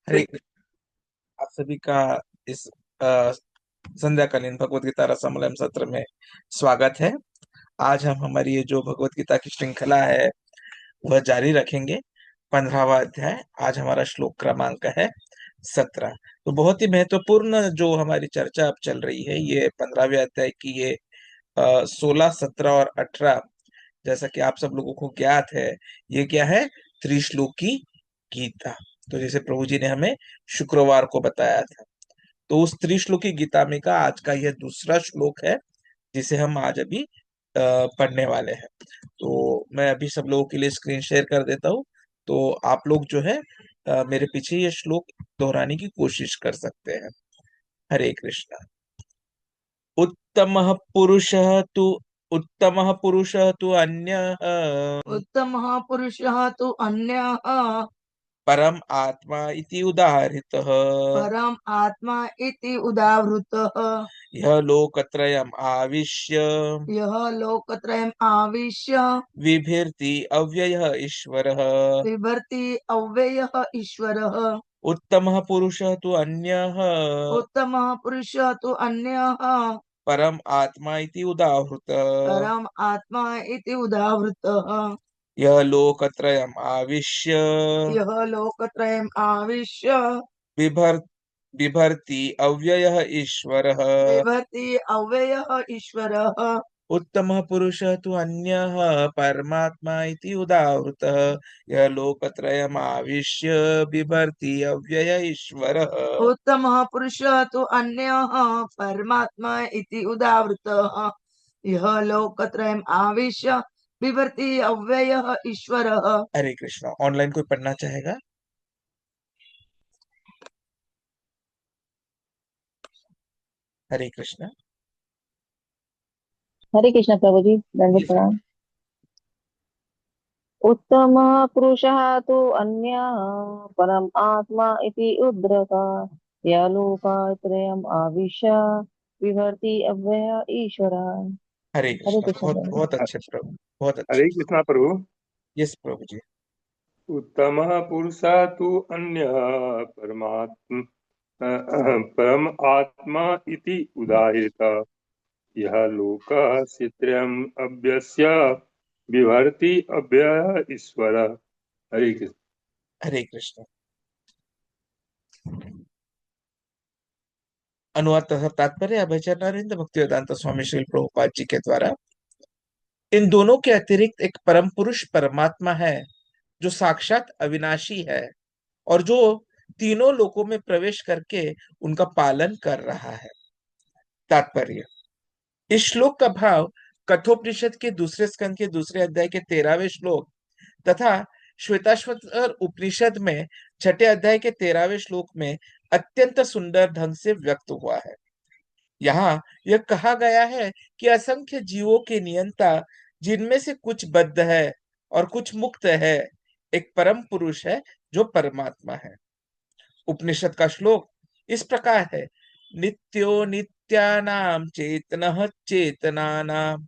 हरे कृष्ण। आप सभी का इस अ, संध्याकालीन भगवत गीता रसमलम सत्र में स्वागत है। आज हम हमारी ये जो भगवत गीता की श्रृंखला है वह जारी रखेंगे। 15वां अध्याय, आज हमारा श्लोक क्रमांक है 17। तो बहुत ही महत्वपूर्ण जो हमारी चर्चा अब चल रही है, ये 15वें अध्याय की ये 16, 17 और 18। जैसा कि आप सब लोगों को ज्ञात है, ये क्या है? त्रिश्लोकी गीता। तो जैसे प्रभु जी ने हमें शुक्रवार को बताया था, तो उस त्रिश्लोकी गीता में का आज का यह दूसरा श्लोक है, जिसे हम आज अभी पढ़ने वाले हैं। तो मैं अभी सब लोगों के लिए स्क्रीन शेयर कर देता हूँ। तो आप लोग जो है मेरे पीछे ये श्लोक दोहराने की कोशिश कर सकते हैं। हरे कृष्णा। उत्तमः पुरुषः तु उत्तमः पुरुषः तु अन्यः उत्तमः पुरुषः तु अन्यः परम आत्मा इति उदाहरितः। परम आत्मा इति उदाहृतः। यः लोकत्रयम् आविश्य यः लोकत्रयम् आविश्य बिभर्ति अव्ययः ईश्वरः। बिभर्ति अव्ययः ईश्वरः। उत्तमः पुरुषः तु अन्यः उत्तमः पुरुषः तु अन्यः परम आत्मा इति उदाहृतः। परम आत्मा इति उदाहृतः। यः लोकत्रयम् आविश्य यः लोकत्रयम् आविश्य बिभर् बिभर्ति अव्ययः ईश्वरः। बिभर्ति अव्ययः ईश्वरः। उत्तमः पुरुषः तु अन्यः परमात्मा इति उदाहृतः। यः लोकत्रयम् आविश्य बिभर्ति अव्यय ईश्वरः। उत्तमः पुरुषः तु अन्यः परमात्मा इति उदावृतः। यः लोकत्रयम् आविश्य बिभर्ति अव्ययः ईश्वरः। हरे कृष्णा। ऑनलाइन कोई पढ़ना चाहेगा? हरे कृष्णा। हरे कृष्ण प्रभु जी, जी दंडवत सर। प्रणाम। उत्तमः पुरुषः तु अन्यः परम आत्मा इति उद्धृता या लोकत्रयम् आविश्य विभर्ति अव्यय ईश्वरः। हरे हरे कृष्णा। कृष्ण बहुत प्रभु। बहुत अच्छे प्रभु, बहुत अच्छे। हरे कृष्णा प्रभु। यस प्रभु जी। उत्तमः पुरुषः तु अन्यः परमात्म परम आत्मा इति उदाहृतः। यः लोकः त्रयम् अव्यस्य बिभर्ति अव्ययः ईश्वरः। हरे कृष्ण। हरे कृष्णा। अनुवाद तथा तात्पर्य अभयचरण नरेंद्र भक्तिवेदांत स्वामी श्री प्रभुपाद जी के द्वारा। इन दोनों के अतिरिक्त एक परम पुरुष परमात्मा है, जो साक्षात अविनाशी है और जो तीनों लोकों में प्रवेश करके उनका पालन कर रहा है। तात्पर्य। इस श्लोक का भाव कठोपनिषद के दूसरे स्कंद के दूसरे अध्याय के 13वें श्लोक तथा श्वेताश्वतर उपनिषद में छठे अध्याय के 13वें श्लोक में अत्यंत सुंदर ढंग से व्यक्त हुआ है। यहाँ यह कहा गया है कि असंख्य जीवों के नियंता, जिनमें से कुछ बद्ध है और कुछ मुक्त है, एक परम पुरुष है जो परमात्मा है। उपनिषद का श्लोक इस प्रकार है। नित्यो नित्यानाम चेतनः चेतनानाम।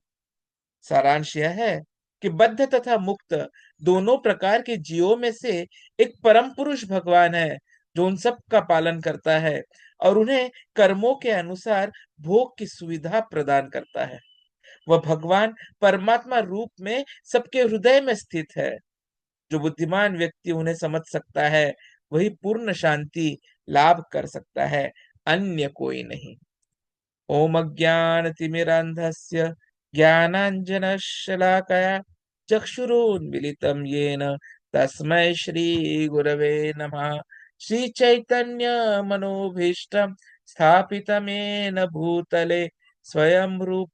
सारांश यह है कि बद्ध तथा मुक्त दोनों प्रकार के जीवों में से एक परम पुरुष भगवान है, जो उन सब का पालन करता है और उन्हें कर्मों के अनुसार भोग की सुविधा प्रदान करता है। वह भगवान परमात्मा रूप में सबके हृदय में स्थित है। जो बुद्धिमान व्यक्ति उन्हें समझ सकता है, वही पूर्ण शांति लाभ कर सकता है, अन्य कोई नहीं। ओम अज्ञानतिमिरान्धस्य ज्ञानाञ्जनशलाकया चक्षुरुन्मीलितं येन तस्मै श्रीगुरवे नमः। श्रीचैतन्यमनोभीष्टं स्थापितमेन भूतले स्वयं रूप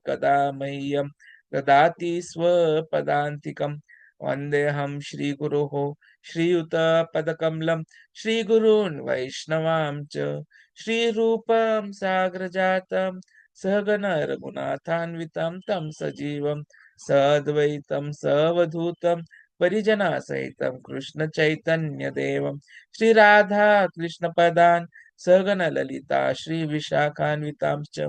कदा मह्यं ददाति स्वपदान्तिकम्। वन्देऽहं श्रीगुरोः श्रीयुतपदकमलं श्रीगुरून् वैष्णवांश्च श्रीरूपं साग्रजातं सहगण रघुनाथान्वितं तं सजीवं सद्वैतं सवधूतं परिजनसहितं कृष्ण चैतन्य देवं श्री राधा कृष्ण पदान् सहगण ललिता श्री विशाखान्वितांश्च।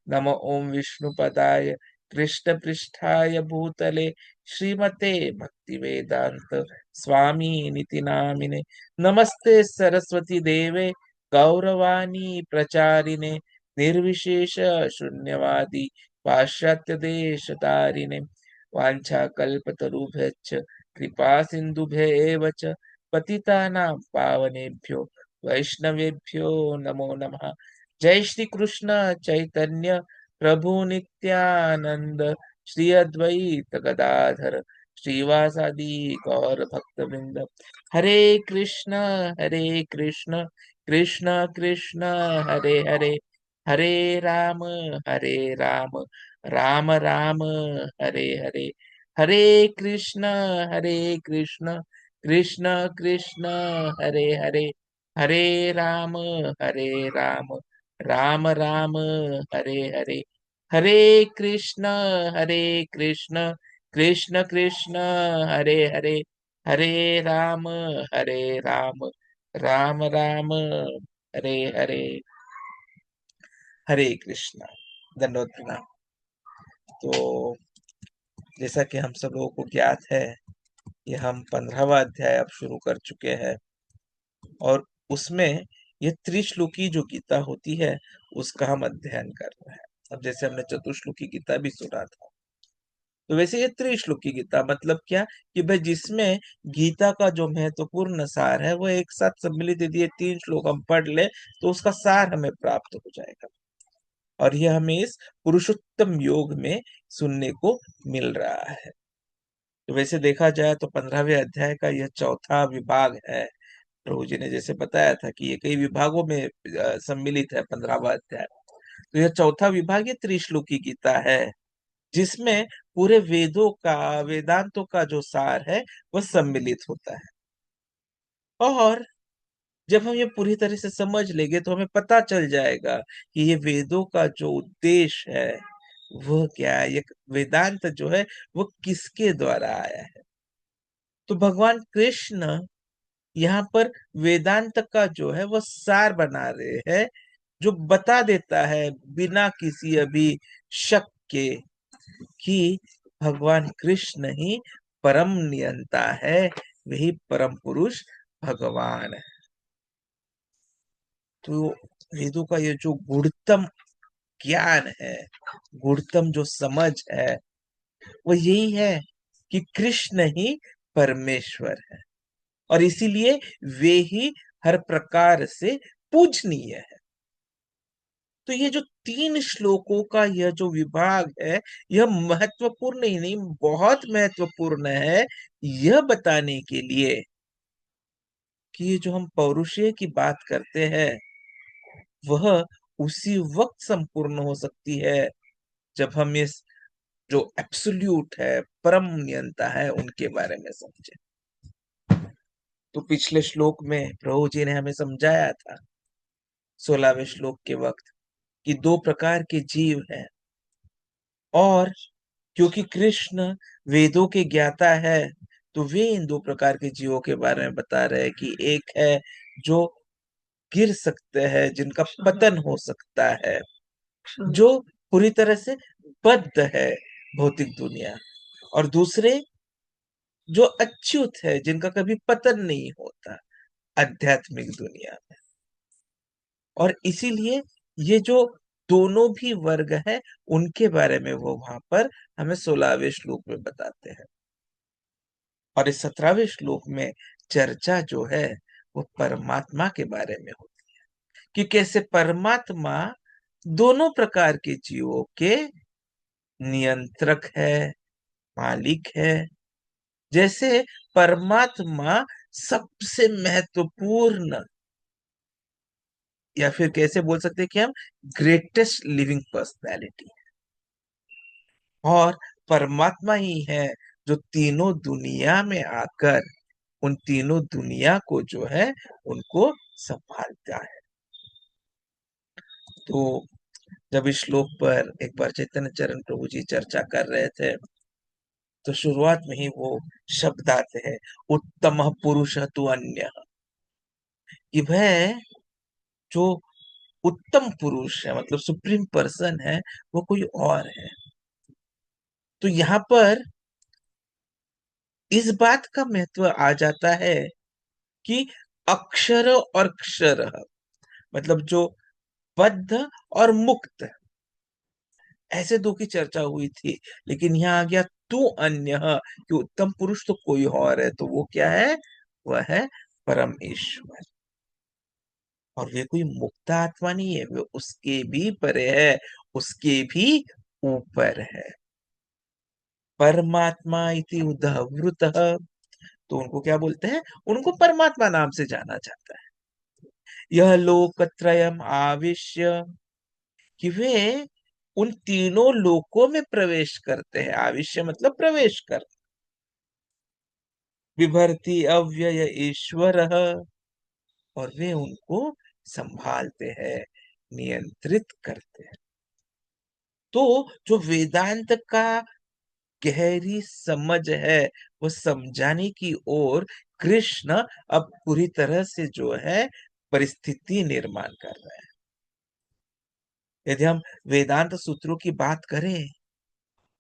नमो ओम विष्णुपदाय कृष्ण पृष्ठाय भूतले श्रीमते भक्ति वेदांत स्वामी निति नामिने। नमस्ते सरस्वती देवे गौरवाणी प्रचारिणे निर्विशेष शून्यवादी पाश्चात्य देश तारिणे। वाञ्छाकल्पतरुभ्यश्च कृपा सिन्धुभ्येव च पतितानां पावनेभ्यो वैष्णवेभ्यो नमो नमः। जय श्री कृष्ण चैतन्य प्रभु नित्यानंद श्री अद्वैत गदाधर श्रीवासादि गौर भक्तवृंद। हरे कृष्ण कृष्ण कृष्ण हरे हरे, हरे राम राम राम राम हरे हरे। हरे कृष्ण कृष्ण कृष्ण कृष्ण हरे हरे, हरे राम राम राम राम हरे हरे। हरे कृष्ण कृष्ण कृष्ण कृष्ण हरे हरे, हरे राम राम राम राम हरे हरे। हरे कृष्ण। दंडवत प्रणाम। तो जैसा कि हम सब लोगों को ज्ञात है, ये हम 15वां अध्याय अब शुरू कर चुके हैं और उसमें ये त्रिश्लोकी जो गीता होती है उसका हम अध्ययन कर रहे हैं। अब जैसे हमने चतुश्लोकी गीता भी सुना था, तो वैसे ये त्रिश्लोकी गीता मतलब क्या कि भाई जिसमें गीता का जो महत्वपूर्ण सार है वो एक साथ सम्मिलित, यदि ये 3 श्लोक हम पढ़ ले तो उसका सार हमें प्राप्त हो जाएगा। और यह हमें इस पुरुषोत्तम योग में सुनने को मिल रहा है। तो वैसे देखा जाए तो 15वें अध्याय का यह चौथा विभाग है। प्रभु जी ने जैसे बताया था कि ये कई विभागों में सम्मिलित है 15वां अध्याय। तो यह चौथा विभाग ये त्रिश्लोकी गीता है, जिसमें पूरे वेदों का, वेदांतों का जो सार है वह सम्मिलित होता है। और जब हम ये पूरी तरह से समझ लेंगे तो हमें पता चल जाएगा कि ये वेदों का जो उद्देश्य है वह क्या है, ये वेदांत जो है वो किसके द्वारा आया है। तो भगवान कृष्ण यहाँ पर वेदांत का जो है वो सार बना रहे हैं, जो बता देता है बिना किसी अभी शक के कि भगवान कृष्ण ही परम नियंता है, वही परम पुरुष भगवान है। तो वेदों का ये जो गुणतम ज्ञान है, गुणतम जो समझ है, वो यही है कि कृष्ण ही परमेश्वर है और इसीलिए वे ही हर प्रकार से पूजनीय है। तो ये जो 3 श्लोकों का यह जो विभाग है, यह महत्वपूर्ण ही नहीं, बहुत महत्वपूर्ण है, यह बताने के लिए कि ये जो हम पौरुषेय की बात करते हैं वह उसी वक्त संपूर्ण हो सकती है जब हम इस जो एब्सोल्यूट है, परम नियंता है, उनके बारे में समझे। तो पिछले श्लोक में प्रभु जी ने हमें समझाया था 16वें श्लोक के वक्त कि 2 प्रकार के जीव हैं, और क्योंकि कृष्ण वेदों के ज्ञाता है तो वे इन 2 प्रकार के जीवों के बारे में बता रहे हैं कि एक है जो गिर सकते हैं, जिनका पतन हो सकता है, जो पूरी तरह से बद्ध है भौतिक दुनिया, और दूसरे जो अच्युत है, जिनका कभी पतन नहीं होता आध्यात्मिक दुनिया में। और इसीलिए ये जो दोनों भी वर्ग है उनके बारे में वो वहां पर हमें 16वें श्लोक में बताते हैं। और इस 17वें श्लोक में चर्चा जो है वो परमात्मा के बारे में होती है कि कैसे परमात्मा दोनों प्रकार के जीवों के नियंत्रक है, मालिक है। जैसे परमात्मा सबसे महत्वपूर्ण, या फिर कैसे बोल सकते हैं कि हम ग्रेटेस्ट लिविंग पर्सनैलिटी, और परमात्मा ही है जो तीनों दुनिया में आकर उन तीनों दुनिया को जो है उनको संभालता है। तो जब इस श्लोक पर एक बार चैतन्य चरण प्रभु जी चर्चा कर रहे थे तो शुरुआत में ही वो शब्द आते हैं, उत्तम पुरुष तु अन्य, कि वह जो उत्तम पुरुष है मतलब सुप्रीम पर्सन है वो कोई और है। तो यहाँ पर इस बात का महत्व आ जाता है कि अक्षर और क्षर, मतलब जो बद्ध और मुक्त, ऐसे दो की चर्चा हुई थी। लेकिन यहाँ आ गया तू अन्य, कि उत्तम पुरुष तो कोई और है, तो वो क्या है? वह है परम ईश्वर। और वे कोई मुक्त आत्मा नहीं है, वे उसके भी परे है, उसके भी ऊपर है। परमात्मा इति उद्धवृतः, तो उनको क्या बोलते हैं? उनको परमात्मा नाम से जाना जाता है। यह लोकत्रयम आविश्य, कि वे उन तीनों लोकों में प्रवेश करते हैं। आविश्य मतलब प्रवेश कर। विभर्ति अव्यय ईश्वर, और वे उनको संभालते हैं, नियंत्रित करते हैं। तो जो वेदांत का गहरी समझ है, वो समझाने की ओर कृष्ण अब पूरी तरह से जो है परिस्थिति निर्माण कर रहे हैं। यदि हम वेदांत सूत्रों की बात करें,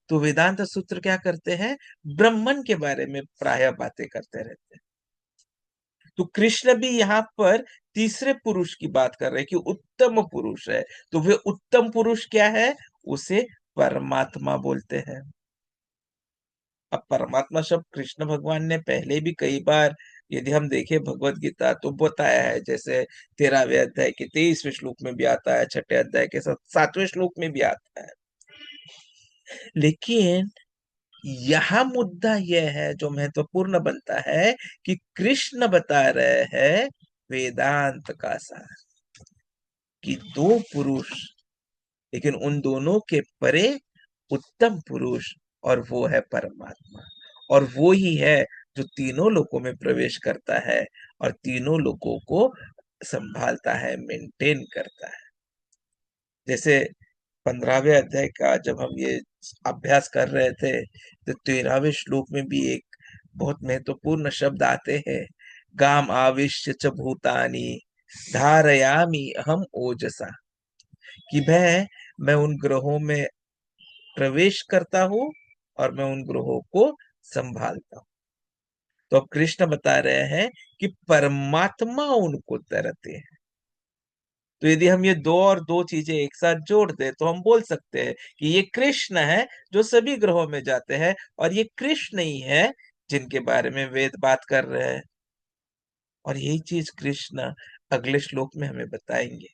तो वेदांत सूत्र क्या करते हैं? ब्रह्मन के बारे में प्रायः बातें करते रहते हैं। तो कृष्ण भी यहाँ पर तीसरे पुरुष की बात कर रहे हैं कि उत्तम पुरुष है। तो वे उत्तम पुरुष क्या है? उसे परमात्मा बोलते हैं। अब परमात्मा शब्द कृष्ण भगवान ने पहले भी कई बार, यदि हम देखें भगवत गीता, तो बताया है। जैसे 13वें अध्याय के 23वें श्लोक में भी आता है, छठे अध्याय के 7वें श्लोक में भी आता है। लेकिन यहाँ मुद्दा यह है, जो महत्वपूर्ण बनता है, कि कृष्ण बता रहे हैं वेदांत का सार, कि दो पुरुष, लेकिन उन दोनों के परे उत्तम पुरुष, और वो है परमात्मा। और वो ही है जो तीनों लोकों में प्रवेश करता है और तीनों लोकों को संभालता है, मेंटेन करता है। जैसे 15वें अध्याय का जब हम ये अभ्यास कर रहे थे, तो 13वें श्लोक में भी एक बहुत महत्वपूर्ण शब्द आते हैं, गाम आविश्य च भूतानि धारयामि अहम ओजसा, कि मैं उन ग्रहों में प्रवेश करता हूँ और मैं उन ग्रहों को संभालता हूँ। तो अब कृष्ण बता रहे हैं कि परमात्मा उनको तरते हैं। तो यदि हम ये दो और दो चीजें एक साथ जोड़ दे, तो हम बोल सकते हैं कि ये कृष्ण है जो सभी ग्रहों में जाते हैं, और ये कृष्ण ही है जिनके बारे में वेद बात कर रहे हैं। और यही चीज कृष्ण अगले श्लोक में हमें बताएंगे।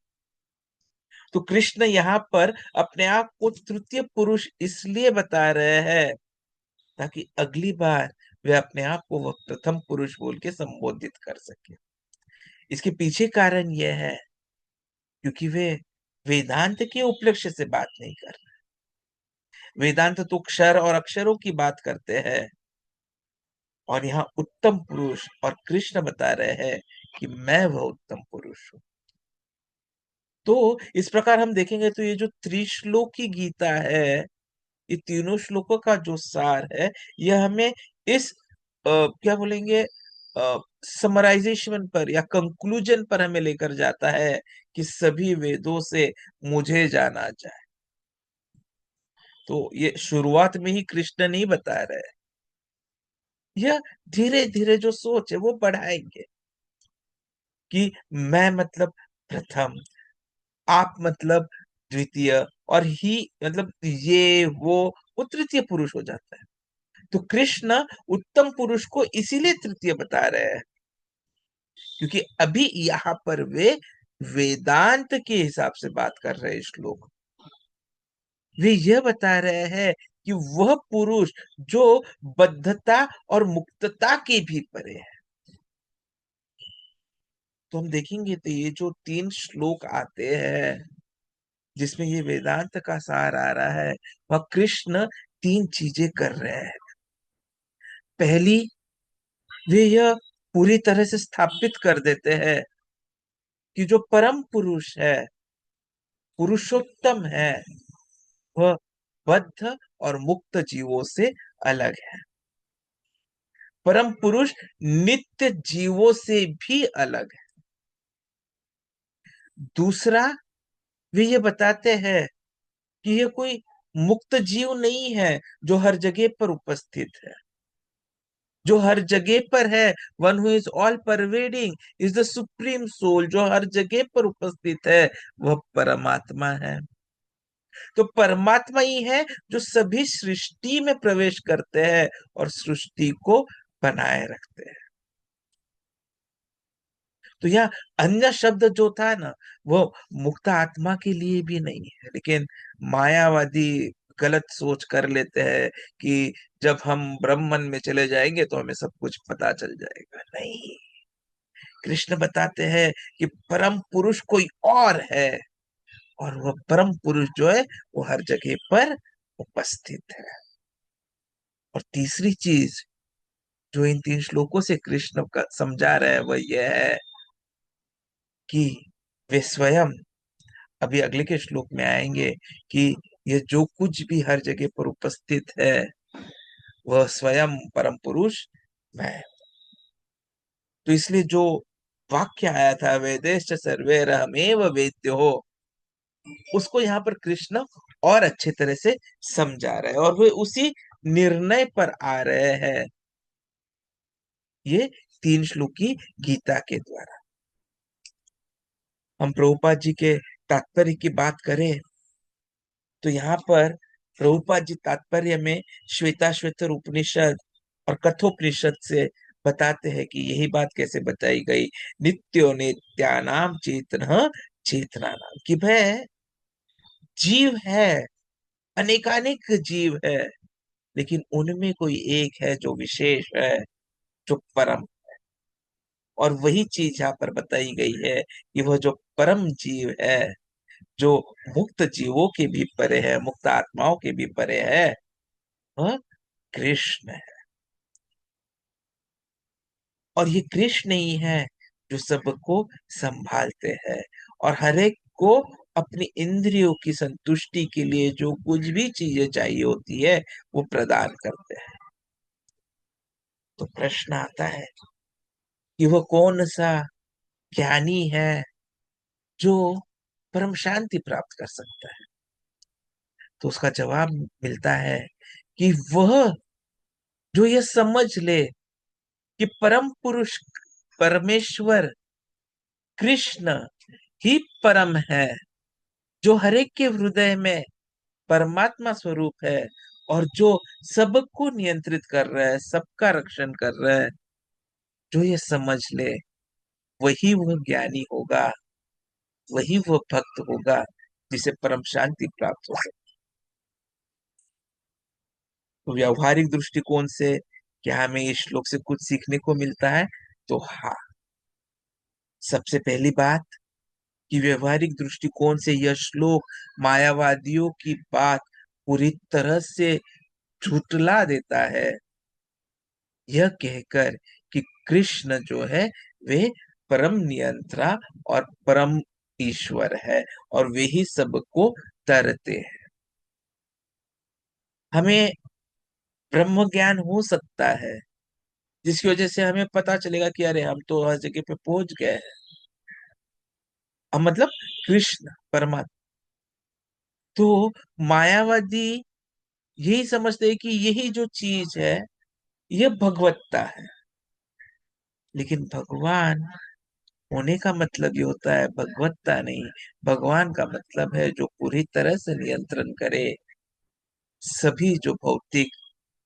तो कृष्ण यहाँ पर अपने आप को तृतीय पुरुष इसलिए बता रहे हैं, ताकि अगली बार वे अपने आप को वह प्रथम पुरुष बोल के संबोधित कर सके। इसके पीछे कारण यह है, क्योंकि वे वेदांत के उपलक्ष्य से बात नहीं कर रहे। वेदांत तो क्षर और अक्षरों की बात करते हैं, और यहाँ उत्तम पुरुष और कृष्ण बता रहे हैं कि मैं वह उत्तम पुरुष हूं। तो इस प्रकार हम देखेंगे तो ये जो त्रिश्लोकी गीता है, ये तीनों श्लोकों का जो सार है, यह हमें इस क्या बोलेंगे, समराइजेशन पर या कंक्लूजन पर हमें लेकर जाता है, कि सभी वेदों से मुझे जाना जाए। तो ये शुरुआत में ही कृष्ण नहीं बता रहे, यह धीरे धीरे जो सोच है वो बढ़ाएंगे, कि मैं मतलब प्रथम, आप मतलब द्वितीय, और ही मतलब ये वो तृतीय पुरुष हो जाता है। तो कृष्ण उत्तम पुरुष को इसीलिए तृतीय बता रहे हैं, क्योंकि अभी यहाँ पर वे वेदांत के हिसाब से बात कर रहे हैं। श्लोक वे यह बता रहे हैं कि वह पुरुष जो बद्धता और मुक्तता के भी परे है। तो हम देखेंगे तो ये जो 3 श्लोक आते हैं, जिसमें ये वेदांत का सार आ रहा है, वह कृष्ण 3 चीजें कर रहे हैं। पहली, वे यह पूरी तरह से स्थापित कर देते हैं कि जो परम पुरुष है, पुरुषोत्तम है, वह बद्ध और मुक्त जीवों से अलग है। परम पुरुष नित्य जीवों से भी अलग है। दूसरा, वे ये बताते हैं कि यह कोई मुक्त जीव नहीं है जो हर जगह पर उपस्थित है। जो हर जगह पर है, one who is all pervading, is the supreme soul, जो हर जगह पर उपस्थित है, वह परमात्मा है। तो परमात्मा ही है जो सभी सृष्टि में प्रवेश करते हैं और सृष्टि को बनाए रखते हैं। तो यह अन्य शब्द जो था ना, वो मुक्त आत्मा के लिए भी नहीं है, लेकिन मायावादी गलत सोच कर लेते हैं कि जब हम ब्रह्मन में चले जाएंगे तो हमें सब कुछ पता चल जाएगा। नहीं, कृष्ण बताते हैं कि परम पुरुष कोई और है, और वह परम पुरुष जो है वो हर जगह पर उपस्थित है। और तीसरी चीज जो इन 3 श्लोकों से कृष्ण का समझा रहे हैं वह यह है कि वे स्वयं, अभी अगले के श्लोक में आएंगे, कि ये जो कुछ भी हर जगह पर उपस्थित है वह स्वयं परम पुरुष मैं। तो इसलिए जो वाक्य आया था वेदेश्च सर्वैरहमेव वेद्यो, उसको यहाँ पर कृष्ण और अच्छे तरह से समझा रहे हैं, और वे उसी निर्णय पर आ रहे हैं ये 3 श्लोकी गीता के द्वारा। हम प्रभुपाद जी के तात्पर्य की बात करें तो यहाँ पर प्रभुपाद जी तात्पर्य में श्वेताश्वेतर उपनिषद और कठोपनिषद से बताते हैं कि यही बात कैसे बताई गई, नित्यो नित्यानाम चेतन चेतना नाम, कि भाई जीव है, अनेकानेक जीव है, लेकिन उनमें कोई एक है जो विशेष है, जो परम। और वही चीज यहाँ पर बताई गई है कि वह जो परम जीव है, जो मुक्त जीवों के भी परे है, मुक्त आत्माओं के भी परे है, वह कृष्ण है। और ये कृष्ण ही है जो सबको संभालते हैं, और हर एक को अपनी इंद्रियों की संतुष्टि के लिए जो कुछ भी चीजें चाहिए होती है वो प्रदान करते हैं। तो प्रश्न आता है कि वह कौन सा ज्ञानी है जो परम शांति प्राप्त कर सकता है। तो उसका जवाब मिलता है कि वह जो ये समझ ले कि परम पुरुष परमेश्वर कृष्ण ही परम है, जो हर एक के हृदय में परमात्मा स्वरूप है, और जो सबको नियंत्रित कर रहा है, सबका रक्षण कर रहा है, जो ये समझ ले वही वह ज्ञानी होगा, वही वह भक्त होगा जिसे परम शांति प्राप्त हो सके। तो व्यवहारिक दृष्टिकोण से क्या हमें इस श्लोक से कुछ सीखने को मिलता है? तो हाँ, सबसे पहली बात कि व्यवहारिक दृष्टिकोण से यह श्लोक मायावादियों की बात पूरी तरह से झुठला देता है, यह कहकर कि कृष्ण जो है वे परम नियंत्रा और परम ईश्वर है, और वे ही सबको तरते हैं। हमें ब्रह्म ज्ञान हो सकता है जिसकी वजह से हमें पता चलेगा कि अरे हम तो हर जगह पे पहुंच गए हैं, अब मतलब कृष्ण परमात्मा। तो मायावादी यही समझते हैं कि यही जो चीज है ये भगवत्ता है, लेकिन भगवान होने का मतलब ये होता है भगवत्ता नहीं। भगवान का मतलब है जो पूरी तरह से नियंत्रण करे सभी जो भौतिक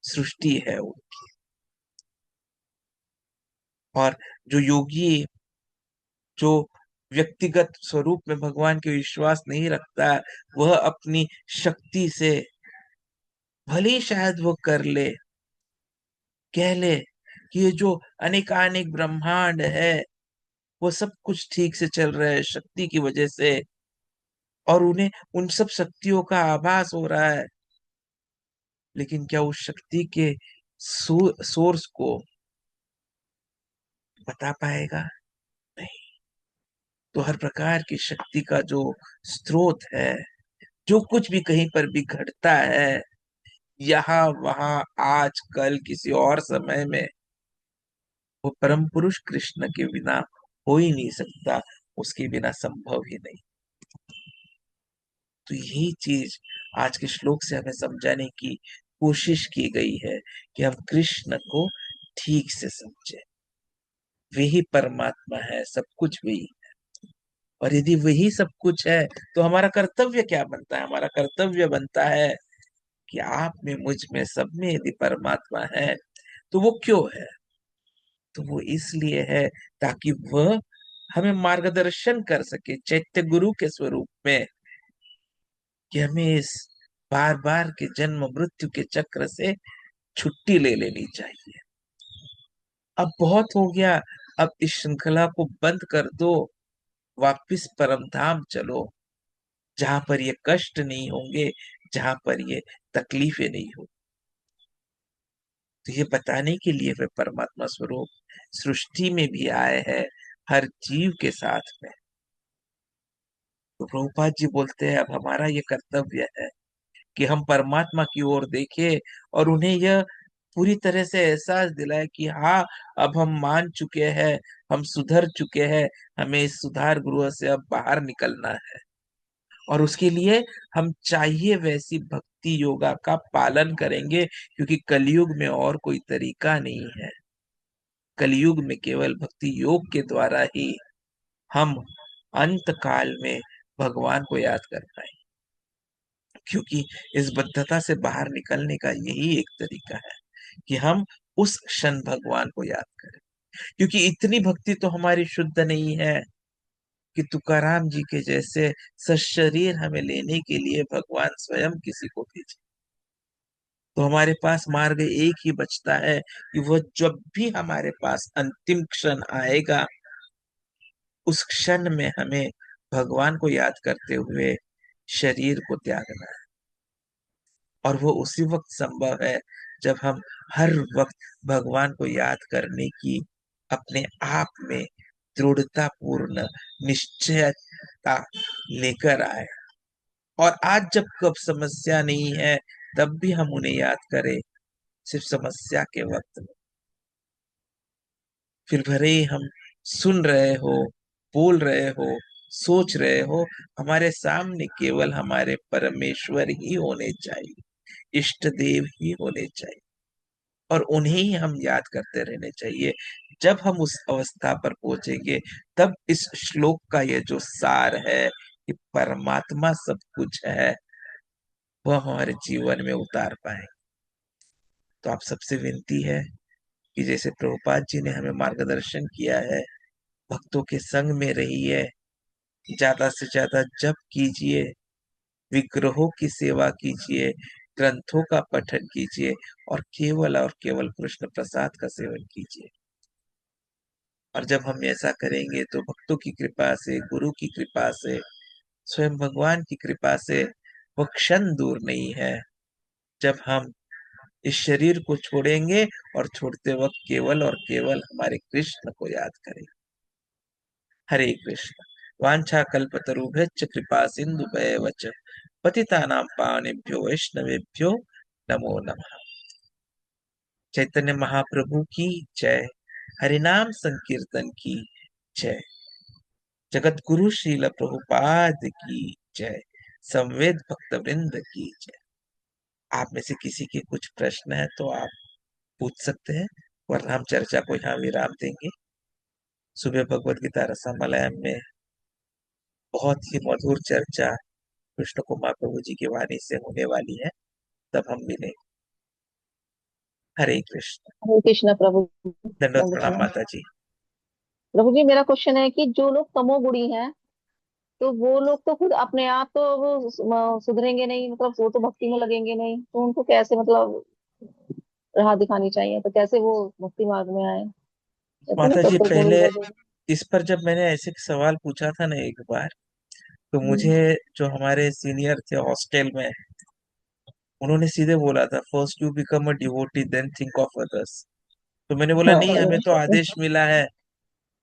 सृष्टि है उनकी। और जो योगी जो व्यक्तिगत स्वरूप में भगवान के विश्वास नहीं रखता, वह अपनी शक्ति से भले ही शायद वो कर ले, कह ले कि ये जो अनेकानेक ब्रह्मांड है वो सब कुछ ठीक से चल रहा है शक्ति की वजह से, और उन्हें उन सब शक्तियों का आभास हो रहा है, लेकिन क्या उस शक्ति के सोर्स को बता पाएगा? नहीं। तो हर प्रकार की शक्ति का जो स्रोत है, जो कुछ भी कहीं पर भी घटता है, यहाँ वहां आज कल किसी और समय में, वो परम पुरुष कृष्ण के बिना हो ही नहीं सकता, उसके बिना संभव ही नहीं। तो यही चीज आज के श्लोक से हमें समझाने की कोशिश की गई है कि हम कृष्ण को ठीक से समझे। वही परमात्मा है, सब कुछ वही। और यदि वही सब कुछ है तो हमारा कर्तव्य क्या बनता है? हमारा कर्तव्य बनता है कि आप में, मुझ में, सब में यदि परमात्मा है तो वो क्यों है? तो वो इसलिए है ताकि वह हमें मार्गदर्शन कर सके चैत्य गुरु के स्वरूप में, कि हमें इस बार बार के जन्म मृत्यु के चक्र से छुट्टी ले लेनी चाहिए। अब बहुत हो गया, अब इस श्रृंखला को बंद कर दो, वापिस परम धाम चलो, जहां पर ये कष्ट नहीं होंगे, जहां पर ये तकलीफें नहीं हो। तो ये बताने के लिए वे परमात्मा स्वरूप सृष्टि में भी आए हैं, हर जीव के साथ में। तो प्रभुपाद जी बोलते हैं अब हमारा ये कर्तव्य है कि हम परमात्मा की ओर देखें और उन्हें यह पूरी तरह से एहसास दिलाए कि हाँ, अब हम मान चुके हैं, हम सुधर चुके हैं, हमें इस सुधार गृह से अब बाहर निकलना है। और उसके लिए हम चाहिए वैसी भक्ति योगा का पालन करेंगे, क्योंकि कलयुग में और कोई तरीका नहीं है। कलयुग में केवल भक्ति योग के द्वारा ही हम अंत काल में भगवान को याद कर पाएंगे, क्योंकि इस बद्धता से बाहर निकलने का यही एक तरीका है कि हम उस क्षण भगवान को याद करें। क्योंकि इतनी भक्ति तो हमारी शुद्ध नहीं है कि तुकाराम जी के जैसे सशरीर हमें लेने के लिए भगवान स्वयं किसी को भेजे। तो हमारे पास मार्ग एक ही बचता है कि वह जब भी हमारे पास अंतिम क्षण आएगा, उस क्षण में हमें भगवान को याद करते हुए शरीर को त्यागना है। और वो उसी वक्त संभव है जब हम हर वक्त भगवान को याद करने की अपने आप में दृढ़ता पूर्ण निश्चयता लेकर आए। और आज जब कब समस्या नहीं है तब भी हम उन्हें याद करें, सिर्फ समस्या के वक्त में। फिर भले ही हम सुन रहे हो, बोल रहे हो, सोच रहे हो, हमारे सामने केवल हमारे परमेश्वर ही होने चाहिए, इष्ट देव ही होने चाहिए, और उन्हें ही हम याद करते रहने चाहिए। जब हम उस अवस्था पर पहुंचेंगे तब इस श्लोक का ये जो सार है कि परमात्मा सब कुछ है, वह हमारे जीवन में उतार पाए। तो आप सबसे विनती है कि जैसे प्रभुपाद जी ने हमें मार्गदर्शन किया है, भक्तों के संग में रहिए, ज्यादा से ज्यादा जप कीजिए, विग्रहों की सेवा कीजिए, ग्रंथों का पठन कीजिए, और केवल कृष्ण प्रसाद का सेवन कीजिए। और जब हम ऐसा करेंगे तो भक्तों की कृपा से, गुरु की कृपा से, स्वयं भगवान की कृपा से वो क्षण दूर नहीं है जब हम इस शरीर को छोड़ेंगे और छोड़ते वक्त केवल और केवल हमारे कृष्ण को याद करें। हरे कृष्ण। वांछा कल्पतरुभ्यश्च कृपा सिन्धुभैर्वच पतितानां पावनेभ्यो वैष्णवेभ्यो नमो नमः। चैतन्य महाप्रभु की जय। हरिनाम संकीर्तन की जय। जगत गुरु श्रील प्रभुपाद की जय। संवेद भक्त वृंद की जय। आप में से किसी के कुछ प्रश्न है तो आप पूछ सकते हैं, वरना हम चर्चा को यहाँ विराम देंगे। सुबह भगवत गीता रसमलयम में बहुत ही मधुर चर्चा कृष्ण कुमार प्रभु जी की वाणी से होने वाली है, तब हम मिलेंगे। हरे कृष्ण। हरे कृष्ण प्रभु। दंडवत प्रभु प्रणाम जी, माता जी। प्रभु जी मेरा क्वेश्चन है कि जो लोग तमोगुणी हैं तो वो लोग तो खुद अपने आप तो वो सुधरेंगे नहीं, मतलब वो तो भक्ति में लगेंगे नहीं, तो उनको कैसे मतलब राह दिखानी चाहिए, तो कैसे वो भक्ति मार्ग में आए? कहते हैं ना माता जी, तत्व गुरु पहले भजो। इस पर जब मैंने ऐसे सवाल पूछा था ना एक बार, तो हम्म, मुझे जो हमारे सीनियर थे हॉस्टल में, उन्होंने सीधे बोला था, first you become a devotee then think of others. तो मैंने बोला हाँ नहीं, हमें तो ये आदेश मिला है।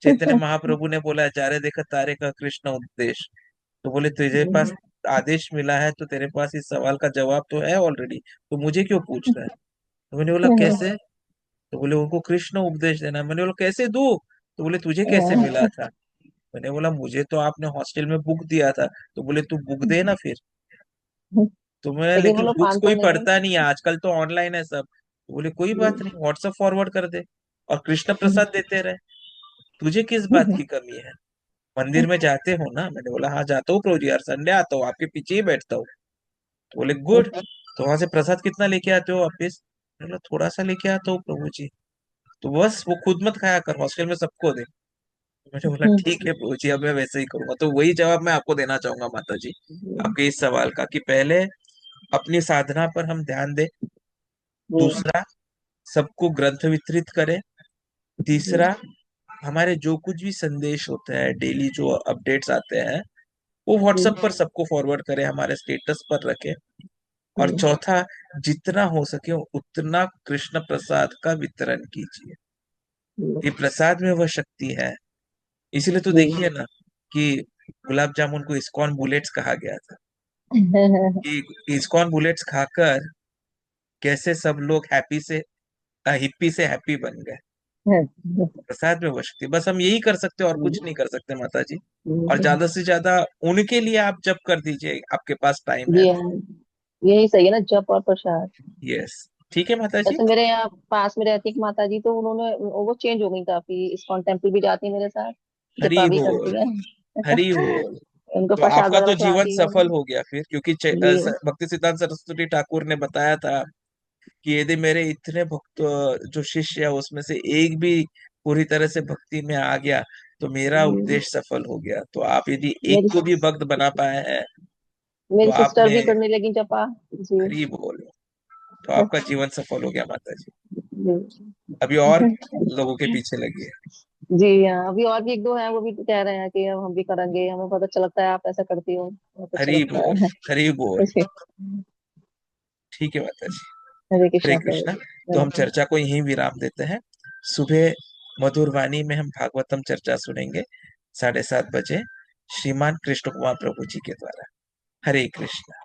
चैतन्य महाप्रभु ने बोला, जारे देखा तारे का कृष्ण उपदेश। तो बोले तुझे पास आदेश मिला है तो तेरे पास इस सवाल का जवाब तो है ऑलरेडी, तो मुझे क्यों पूछ रहा है? तो मैंने बोला कैसे? तो बोले उनको कृष्ण उपदेश देना। मैंने बोला कैसे दूं? तो बोले तुझे कैसे मिला था? मैंने बोला मुझे तो आपने हॉस्टल में बुक दिया था। तो बोले तू बुक दे ना फिर। तो मैं, लेकिन वो लेकिन लोग बुक्स मानते कोई नहीं है। पढ़ता नहीं है आजकल, तो ऑनलाइन है सब। तो बोले कोई बात नहीं, व्हाट्सएप फॉरवर्ड कर दे। और कृष्ण प्रसाद देते रहे। तुझे किस बात की कमी है? मंदिर में जाते हो ना? मैंने बोला हाँ जाता हूँ प्रभु जी, हर संडे आता हूँ, आपके पीछे ही बैठता हूँ। तो बोले गुड, तो वहां से प्रसाद कितना लेके आते हो वापिस? मैंने बोला थोड़ा सा लेके आता हूँ प्रभु जी। तो बस वो खुद मत खाया कर, हॉस्टल में सबको दे। मैंने बोला ठीक है प्रभु जी, अब मैं वैसे ही करूंगा। तो वही जवाब मैं आपको देना चाहूंगा माता जी, आपके इस सवाल का, कि पहले अपनी साधना पर हम ध्यान दें, दूसरा सबको ग्रंथ वितरित करें, तीसरा हमारे जो कुछ भी संदेश होते हैं, डेली जो अपडेट्स आते हैं, वो व्हाट्सएप पर सबको फॉरवर्ड करें, हमारे स्टेटस पर रखें। और चौथा, जितना हो सके उतना कृष्ण प्रसाद का वितरण कीजिए। ये प्रसाद में वह शक्ति है। इसीलिए तो देखिए ना कि गुलाब जामुन को इस्कॉन बुलेट्स कहा गया था, कि इस्कॉन बुलेट्स खाकर कैसे सब लोग हैप्पी से हिप्पी से हैप्पी बन गए। प्रसाद में वो शक्ति, बस हम यही कर सकते हैं और कुछ नहीं कर सकते माता जी। और ज्यादा से ज्यादा उनके लिए आप जप कर दीजिए, आपके पास टाइम है जी तो। हाँ, यही सही है ना, जप और प्रसाद। यस, ठीक है माता जी। जैसे मेरे यहाँ पास में रहती एक माता जी, तो उन्होंने वो चेंज हो गई काफी, इस्कॉन टेम्पल भी जाती है मेरे साथ, हरि जपा भी बोल, करती है। हरि बोल। उनको तो प्रसाद आपका वगैरह तो जीवन खिलाती हूँ सफल हो गया फिर, क्योंकि जी। भक्ति सिद्धांत सरस्वती ठाकुर ने बताया था कि यदि मेरे इतने भक्त जो शिष्य है उसमें से एक भी पूरी तरह से भक्ति में आ गया तो मेरा जी। उद्देश्य सफल हो गया। तो आप यदि एक मेरी को भी भक्त बना पाए हैं तो मेरी सिस्टर आपने, भी करने लगी जपा जी। हरि बोल, तो आपका जीवन सफल हो गया माता जी। जी। अभी और लोगों के पीछे लगी है। जी हाँ, अभी और भी एक दो हैं, वो भी तो कह रहे हैं कि अब हम भी करेंगे, हमें पता चलता है आप ऐसा करती हो, बहुत अच्छा हरि लगता बोल, है। हरि बोल। जी। ठीक है माता जी। हरे हरे कृष्णा कृष्णा। तो हम प्रभु। चर्चा को यहीं विराम देते हैं। सुबह मधुर वाणी में हम भागवतम चर्चा सुनेंगे 7:30 बजे, श्रीमान कृष्ण कुमार प्रभु जी के द्वारा। हरे कृष्णा।